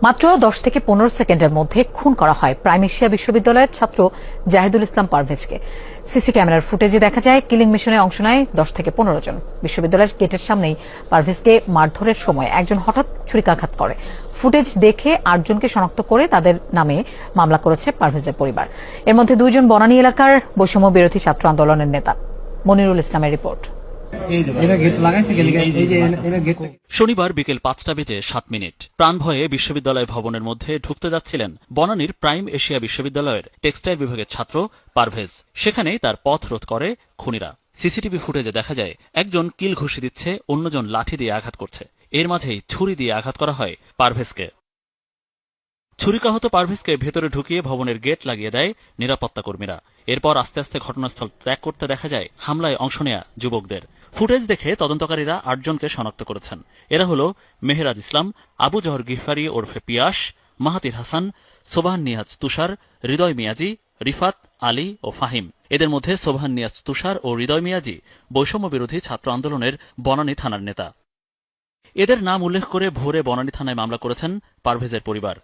মাত্র 10 থেকে 15 সেকেন্ডের মধ্যে খুন করা হয় প্রাইম এশিয়া বিশ্ববিদ্যালয়ের ছাত্র জাহিদুল ইসলাম পারভেজকে। সিসি ক্যামেরার ফুটেজে দেখা যায় কিলিং মিশনে অংশ নেয় 10 থেকে 15 জন। বিশ্ববিদ্যালয়ের গেটের সামনেই পারভেজকে মারধরের সময় একজন হঠাৎ ছুরিকাঘাত করে। ফুটেজ দেখে 8 জনকে শনাক্ত করে তাদের নামে মামলা করেছে পারভেজের পরিবার। এর মধ্যে 2 জন বনানী এলাকার বৈষম্য বিরোধী ছাত্র আন্দোলনের নেতা। মনিরুল ইসলামের রিপোর্ট। শনিবার বিকেল 5:07 প্রাণ ভয়ে বিশ্ববিদ্যালয় ভবনের মধ্যে ঢুকতে যাচ্ছিলেন বনানীর প্রাইম এশিয়া বিশ্ববিদ্যালয়ের টেক্সটাইল বিভাগের ছাত্র পারভেজ। সেখানেই তার পথ রোধ করে খুনিরা। সিসিটিভি ফুটেজে দেখা যায় একজন কিল ঘুষি দিচ্ছে, অন্যজন লাঠি দিয়ে আঘাত করছে। এর মাঝেই ছুরি দিয়ে আঘাত করা হয় পারভেজকে। ছুরিকাহত পারভেজকে ভেতরে ঢুকিয়ে ভবনের গেট লাগিয়ে দেয় নিরাপত্তা কর্মীরা। এরপর আস্তে আস্তে ঘটনাস্থল ত্যাগ করতে দেখা যায় হামলায় অংশ নেয়া যুবকদের। ফুটেজ দেখে তদন্তকারীরা 8 জনকে শনাক্ত করেছেন। এরা হল মেহেরাজ ইসলাম, আবু জহর গিফারি ওরফে পিয়াস, মাহাতির হাসান, সোবাহান নিয়াজ তুষার, হৃদয় মিয়াজি, রিফাত, আলী ও ফাহিম। এদের মধ্যে সোবাহান নিয়াজ তুষার ও হৃদয় মিয়াজি বৈষম্য বিরোধী ছাত্র আন্দোলনের বনানী থানার নেতা। এদের নাম উল্লেখ করে ভোরে বনানী থানায় মামলা করেছেন পারভেজের পরিবার।